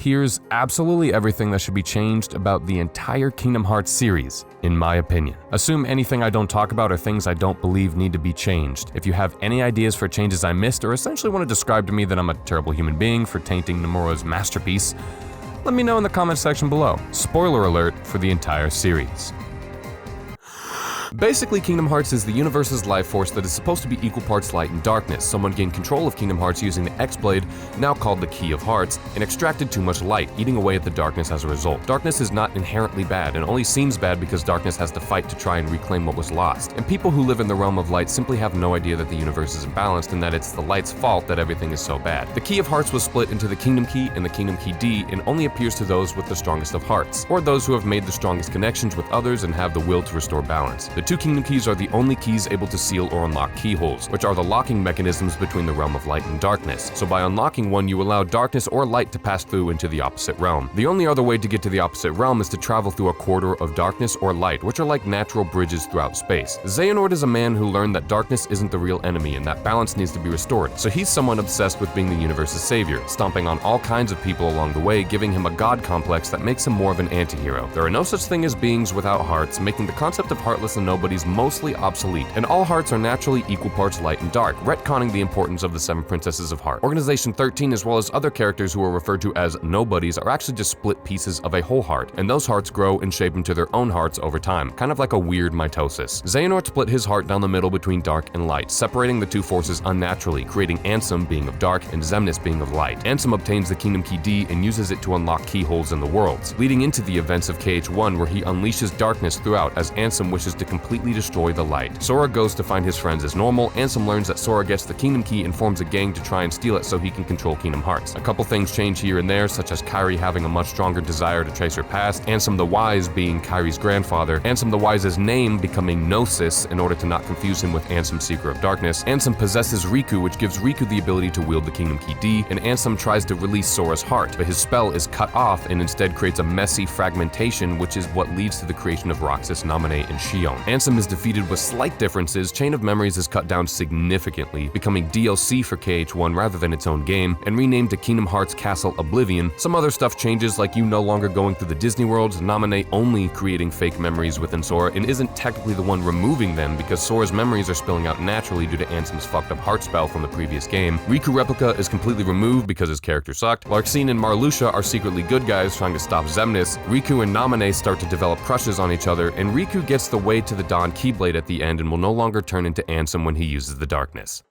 Here's absolutely everything that should be changed about the entire Kingdom Hearts series, in my opinion. Assume anything I don't talk about are things I don't believe need to be changed. If you have any ideas for changes I missed, or essentially want to describe to me that I'm a terrible human being for tainting Nomura's masterpiece, let me know in the comment section below. Spoiler alert for the entire series. Basically, Kingdom Hearts is the universe's life force that is supposed to be equal parts light and darkness. Someone gained control of Kingdom Hearts using the X-Blade, now called the Key of Hearts, and extracted too much light, eating away at the darkness as a result. Darkness is not inherently bad, and only seems bad because darkness has to fight to try and reclaim what was lost. And people who live in the realm of light simply have no idea that the universe is imbalanced and that it's the light's fault that everything is so bad. The Key of Hearts was split into the Kingdom Key and the Kingdom Key D, and only appears to those with the strongest of hearts, or those who have made the strongest connections with others and have the will to restore balance. The two Kingdom Keys are the only keys able to seal or unlock keyholes, which are the locking mechanisms between the realm of light and darkness. So by unlocking one, you allow darkness or light to pass through into the opposite realm. The only other way to get to the opposite realm is to travel through a corridor of darkness or light, which are like natural bridges throughout space. Xehanort is a man who learned that darkness isn't the real enemy and that balance needs to be restored, so he's someone obsessed with being the universe's savior, stomping on all kinds of people along the way, giving him a god complex that makes him more of an anti-hero. There are no such thing as beings without hearts, making the concept of heartless and nobodies mostly obsolete, and all hearts are naturally equal parts light and dark, retconning the importance of the 7 Princesses of Heart. Organization 13, as well as other characters who are referred to as nobodies, are actually just split pieces of a whole heart, and those hearts grow and shape into their own hearts over time, kind of like a weird mitosis. Xehanort split his heart down the middle between dark and light, separating the two forces unnaturally, creating Ansem being of dark and Xemnas being of light. Ansem obtains the Kingdom Key D and uses it to unlock keyholes in the worlds, leading into the events of KH1 where he unleashes darkness throughout as Ansem wishes to completely destroy the light. Sora goes to find his friends as normal. Ansem learns that Sora gets the Kingdom Key and forms a gang to try and steal it so he can control Kingdom Hearts. A couple things change here and there, such as Kairi having a much stronger desire to trace her past, Ansem the Wise being Kairi's grandfather, Ansem the Wise's name becoming Gnosis in order to not confuse him with Ansem Seeker of Darkness. Ansem possesses Riku, which gives Riku the ability to wield the Kingdom Key D, and Ansem tries to release Sora's heart, but his spell is cut off and instead creates a messy fragmentation, which is what leads to the creation of Roxas, Naminé, and Xion. Ansem is defeated with slight differences. Chain of Memories is cut down significantly, becoming DLC for KH1 rather than its own game, and renamed to Kingdom Hearts Castle Oblivion. Some other stuff changes, like you no longer going through the Disney worlds, Naminé only creating fake memories within Sora, and isn't technically the one removing them because Sora's memories are spilling out naturally due to Ansem's fucked up heart spell from the previous game. Riku Replica is completely removed because his character sucked. Larxene and Marluxia are secretly good guys trying to stop Xemnas. Riku and Naminé start to develop crushes on each other, and Riku gets the Way to the Dawn Keyblade at the end and will no longer turn into Ansem when he uses the darkness.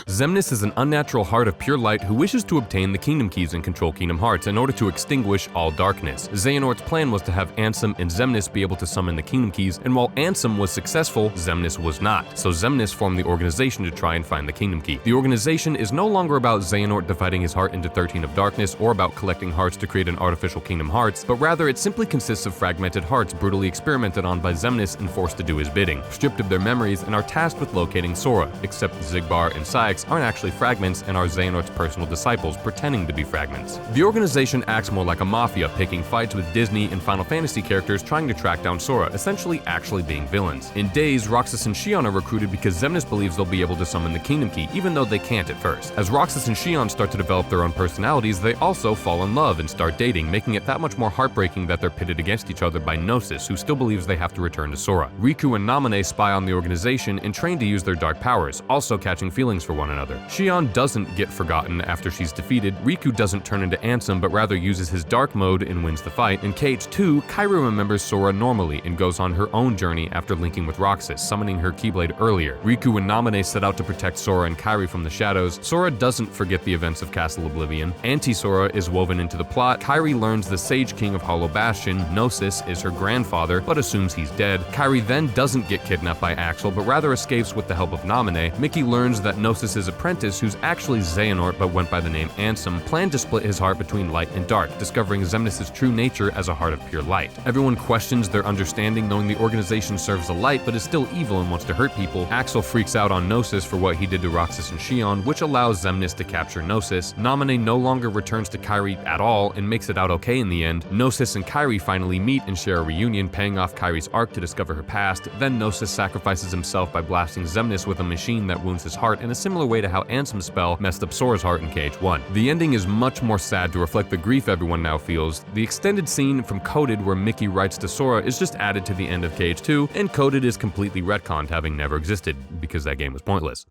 Xemnas is an unnatural heart of pure light who wishes to obtain the Kingdom Keys and control Kingdom Hearts in order to extinguish all darkness. Xehanort's plan was to have Ansem and Xemnas be able to summon the Kingdom Keys, and while Ansem was successful, Xemnas was not, so Xemnas formed the organization to try and find the Kingdom Key. The organization is no longer about Xehanort dividing his heart into 13 of darkness or about collecting hearts to create an artificial Kingdom Hearts, but rather it simply consists of fragmented hearts brutally experimented on by Xemnas and forced to do his bidding, stripped of their memories, and are tasked with locating Sora, except Xigbar and Saïx aren't actually fragments and are Xehanort's personal disciples pretending to be fragments. The organization acts more like a mafia, picking fights with Disney and Final Fantasy characters trying to track down Sora, essentially actually being villains. In Days, Roxas and Xion are recruited because Xemnas believes they'll be able to summon the Kingdom Key, even though they can't at first. As Roxas and Xion start to develop their own personalities, they also fall in love and start dating, making it that much more heartbreaking that they're pitted against each other by Gnosis, who still believes they have to return to Sora. Riku and Naminé spy on the organization and train to use their dark powers, also catching feelings for one another. Xion doesn't get forgotten after she's defeated, Riku doesn't turn into Ansem but rather uses his dark mode and wins the fight. In KH2, Kairi remembers Sora normally and goes on her own journey after linking with Roxas, summoning her Keyblade earlier. Riku and Naminé set out to protect Sora and Kairi from the shadows. Sora doesn't forget the events of Castle Oblivion. Anti-Sora is woven into the plot. Kairi learns the Sage King of Hollow Bastion, Gnosis, is her grandfather, but assumes he's dead. Kairi then doesn't get kidnapped by Axel, but rather escapes with the help of Naminé. Mickey learns that Gnosis' apprentice, who's actually Xehanort but went by the name Ansem, planned to split his heart between light and dark, discovering Xemnas' true nature as a heart of pure light. Everyone questions their understanding, knowing the organization serves the light but is still evil and wants to hurt people. Axel freaks out on Gnosis for what he did to Roxas and Xion, which allows Xemnas to capture Gnosis. Naminé no longer returns to Kairi at all and makes it out okay in the end. Gnosis and Kairi finally meet and share a reunion, paying off Kairi's arc to discover her past. Then Gnosis sacrifices himself by blasting Xemnas with a machine that wounds his heart in a similar similar way to how Ansem's spell messed up Sora's heart in KH1. The ending is much more sad to reflect the grief everyone now feels. The extended scene from Coded where Mickey writes to Sora is just added to the end of KH2, and Coded is completely retconned, having never existed, because that game was pointless.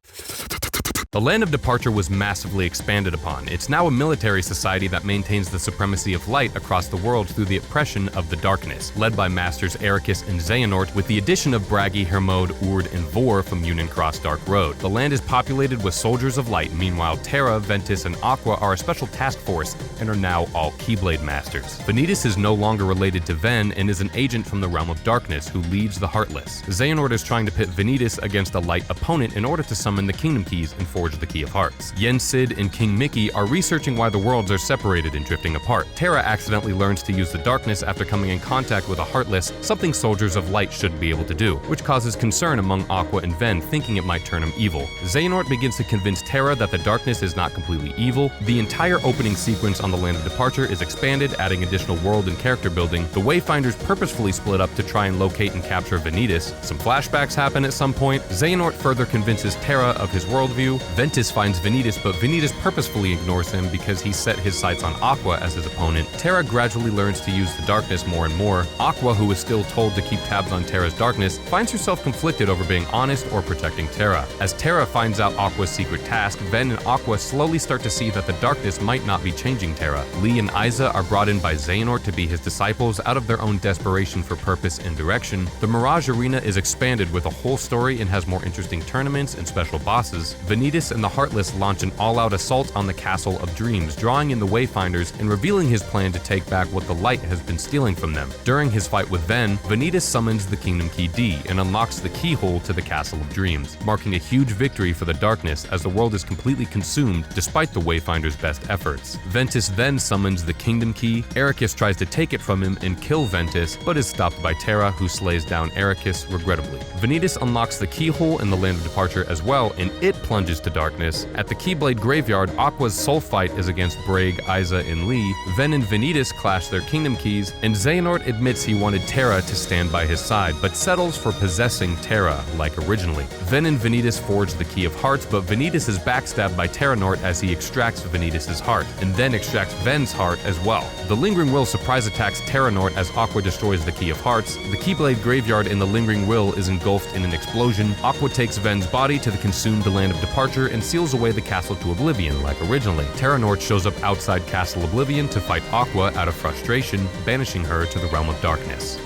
The Land of Departure was massively expanded upon. It's now a military society that maintains the supremacy of light across the world through the oppression of the darkness, led by Masters Ericus and Xehanort, with the addition of Bragi, Hermod, Urd, and Vor from Union Cross Dark Road. The land is populated with soldiers of light, meanwhile Terra, Ventus, and Aqua are a special task force and are now all Keyblade Masters. Vanitas is no longer related to Ven and is an agent from the realm of darkness who leads the Heartless. Xehanort is trying to pit Vanitas against a light opponent in order to summon the Kingdom Keys and forge the Key of Hearts. Yen Sid and King Mickey are researching why the worlds are separated and drifting apart. Terra accidentally learns to use the darkness after coming in contact with a Heartless, something soldiers of light shouldn't be able to do, which causes concern among Aqua and Ven, thinking it might turn him evil. Xehanort begins to convince Terra that the darkness is not completely evil. The entire opening sequence on the Land of Departure is expanded, adding additional world and character building. The Wayfinders purposefully split up to try and locate and capture Vanitas. Some flashbacks happen at some point. Xehanort further convinces Terra of his worldview. Ventus finds Vanitas, but Vanitas purposefully ignores him because he set his sights on Aqua as his opponent. Terra gradually learns to use the darkness more and more. Aqua, who is still told to keep tabs on Terra's darkness, finds herself conflicted over being honest or protecting Terra. As Terra finds out Aqua's secret task, Ven and Aqua slowly start to see that the darkness might not be changing Terra. Lee and Isa are brought in by Xehanort to be his disciples out of their own desperation for purpose and direction. The Mirage Arena is expanded with a whole story and has more interesting tournaments and special bosses. Vanitas and the Heartless launch an all-out assault on the Castle of Dreams, drawing in the Wayfinders and revealing his plan to take back what the light has been stealing from them. During his fight with Ven, Vanitas summons the Kingdom Key D and unlocks the keyhole to the Castle of Dreams, marking a huge victory for the darkness as the world is completely consumed despite the Wayfinders' best efforts. Ventus then summons the Kingdom Key. Ericus tries to take it from him and kill Ventus, but is stopped by Terra, who slays down Ericus regrettably. Vanitas unlocks the keyhole in the Land of Departure as well, and it plunges to darkness. At the Keyblade Graveyard, Aqua's soul fight is against Braig, Isa, and Lee. Ven and Vanitas clash their Kingdom Keys, and Xehanort admits he wanted Terra to stand by his side, but settles for possessing Terra, like originally. Ven and Vanitas forge the Key of Hearts, but Vanitas is backstabbed by Terranort as he extracts Vanitas' heart, and then extracts Ven's heart as well. The Lingering Will surprise attacks Terranort as Aqua destroys the Key of Hearts. The Keyblade Graveyard in the Lingering Will is engulfed in an explosion. Aqua takes Ven's body to the consumed Land of Departure and seals away the castle to oblivion like originally. Terranort shows up outside Castle Oblivion to fight Aqua out of frustration, banishing her to the realm of darkness.